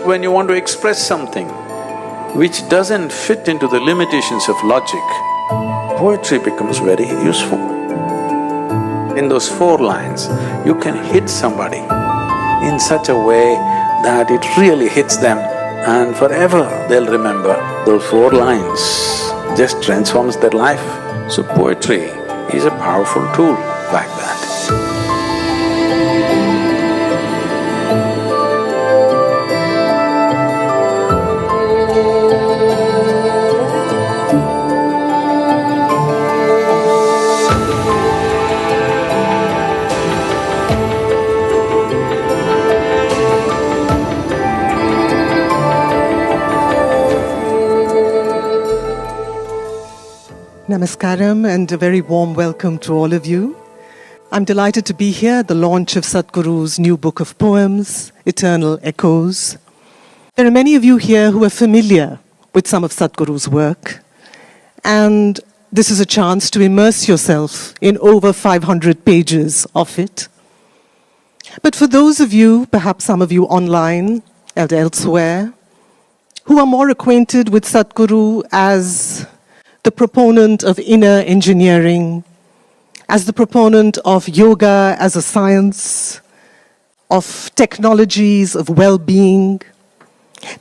When you want to express something which doesn't fit into the limitations of logic, poetry becomes very useful. In those 4 lines, you can hit somebody in such a way that it really hits them and forever they'll remember those 4 lines, just transforms their life. So poetry is a powerful tool like that. Namaskaram and a very warm welcome to all of you. I'm delighted to be here at the launch of Sadhguru's new book of poems, Eternal Echoes. There are many of you here who are familiar with some of Sadhguru's work, and this is a chance to immerse yourself in over 500 pages of it. But for those of you, perhaps some of you online and elsewhere, who are more acquainted with Sadhguru as the proponent of inner engineering, as the proponent of yoga as a science, of technologies of well-being,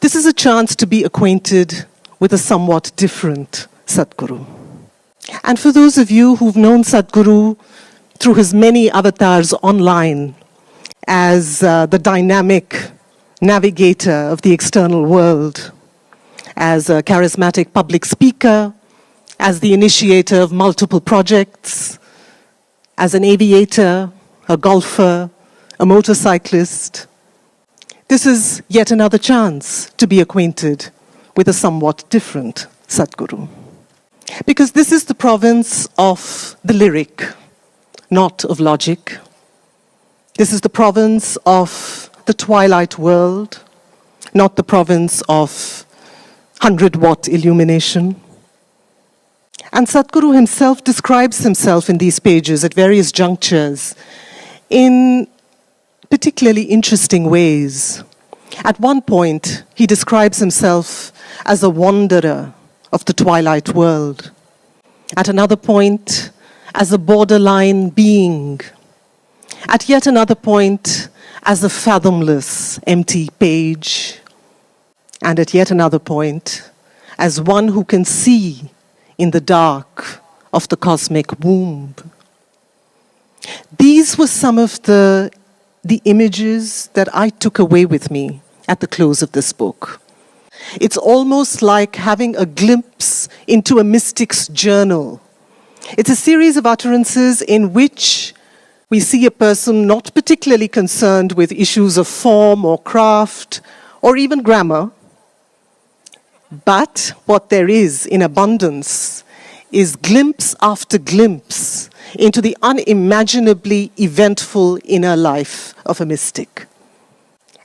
this is a chance to be acquainted with a somewhat different Sadhguru. And for those of you who've known Sadhguru through his many avatars online as the dynamic navigator of the external world, as a charismatic public speaker, as the initiator of multiple projects, as an aviator, a golfer, a motorcyclist, this is yet another chance to be acquainted with a somewhat different Sadhguru. Because this is the province of the lyric, not of logic. This is the province of the twilight world, not the province of 100-watt illumination. And Sadhguru himself describes himself in these pages at various junctures in particularly interesting ways. At one point, he describes himself as a wanderer of the twilight world. At another point, as a borderline being. At yet another point, as a fathomless, empty page. And at yet another point, as one who can see in the dark of the cosmic womb. These were some of the images that I took away with me at the close of this book. It's almost like having a glimpse into a mystic's journal. It's a series of utterances in which we see a person not particularly concerned with issues of form or craft or even grammar. But what there is in abundance is glimpse after glimpse into the unimaginably eventful inner life of a mystic.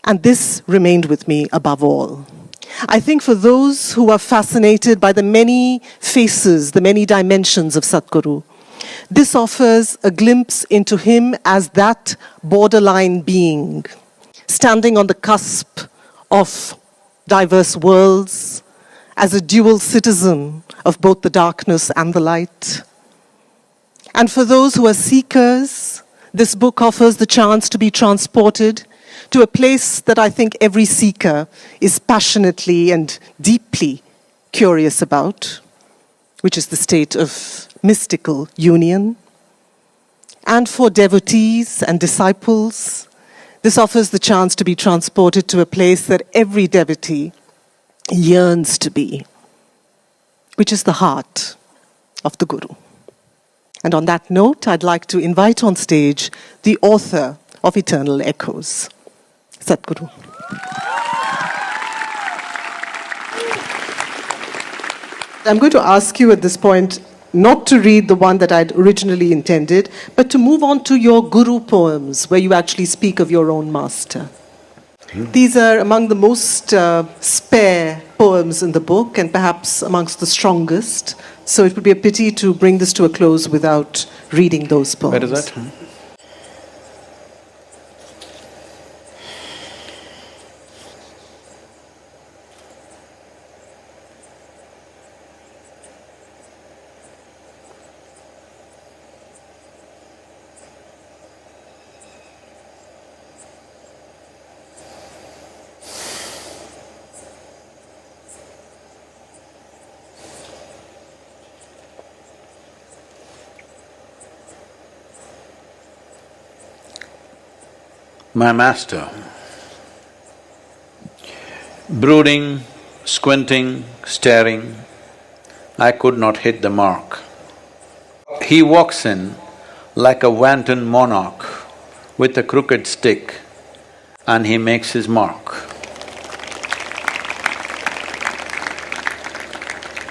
And this remained with me above all. I think for those who are fascinated by the many faces, the many dimensions of Sadhguru, this offers a glimpse into him as that borderline being, standing on the cusp of diverse worlds, as a dual citizen of both the darkness and the light. And for those who are seekers, this book offers the chance to be transported to a place that I think every seeker is passionately and deeply curious about, which is the state of mystical union. And for devotees and disciples, this offers the chance to be transported to a place that every devotee yearns to be, which is the heart of the Guru. And on that note, I'd like to invite on stage the author of Eternal Echoes, Sadhguru. I'm going to ask you at this point not to read the one that I'd originally intended, but to move on to your Guru poems, where you actually speak of your own master. These are among the most spare poems in the book, and perhaps amongst the strongest. So it would be a pity to bring this to a close without reading those poems. Where is that? my master. Brooding, squinting, staring, I could not hit the mark. He walks in like a wanton monarch with a crooked stick and he makes his mark.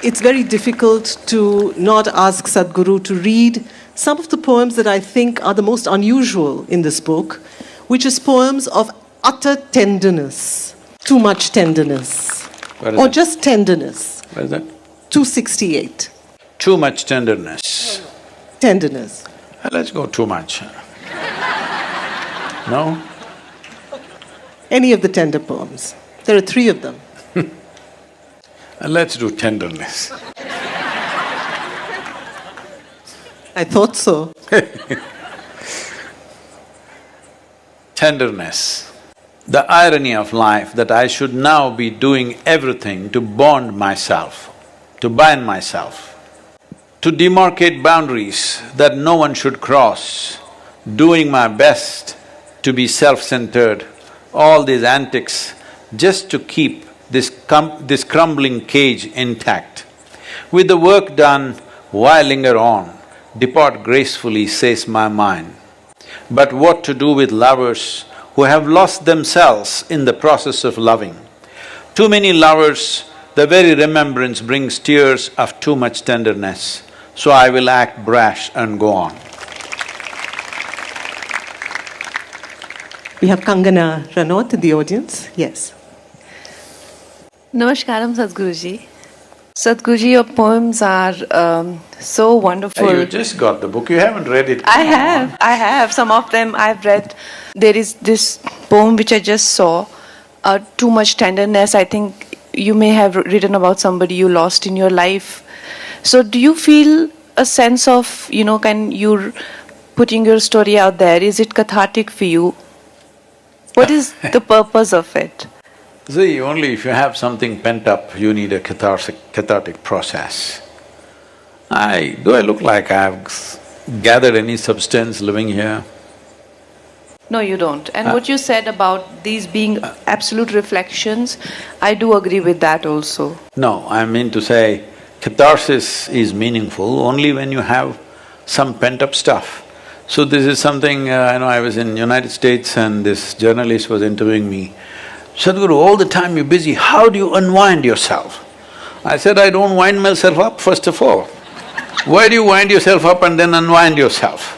It's very difficult to not ask Sadhguru to read some of the poems that I think are the most unusual in this book, which is poems of utter tenderness, too much tenderness, or that? just tenderness. What is that? 268. Too much tenderness. Tenderness. Let's go too much. No? Any of the tender poems. There are 3 of them. Let's do tenderness. I thought so. Tenderness. The irony of life that I should now be doing everything to bond myself, to bind myself, to demarcate boundaries that no one should cross, doing my best to be self-centered, all these antics just to keep this crumbling cage intact. With the work done, why linger on? Depart gracefully, says my mind. But what to do with lovers who have lost themselves in the process of loving? Too many lovers, the very remembrance brings tears of too much tenderness, so I will act brash and go on. We have Kangana Ranot in the audience. Yes. Namaskaram, Sadhguruji. Sadhguruji, your poems are so wonderful. Hey, you just got the book, you haven't read it. I have. Some of them I've read. There is this poem which I just saw, Too Much Tenderness. I think you may have written about somebody you lost in your life. So do you feel a sense of, can you putting your story out there, is it cathartic for you? What is the purpose of it? See, only if you have something pent up, you need a cathartic process. Do I look like I've gathered any substance living here? No, you don't. And what you said about these being absolute reflections, I do agree with that also. No, I mean to say, catharsis is meaningful only when you have some pent-up stuff. So this is something, I was in United States and this journalist was interviewing me. Sadhguru, all the time you're busy, how do you unwind yourself? I said, I don't wind myself up, first of all. Why do you wind yourself up and then unwind yourself?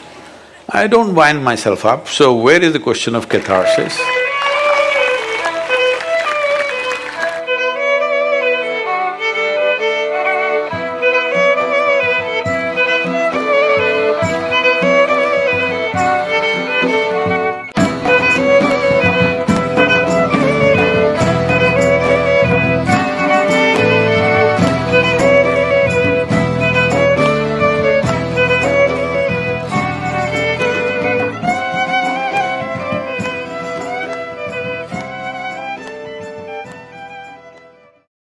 I don't wind myself up, so where is the question of catharsis?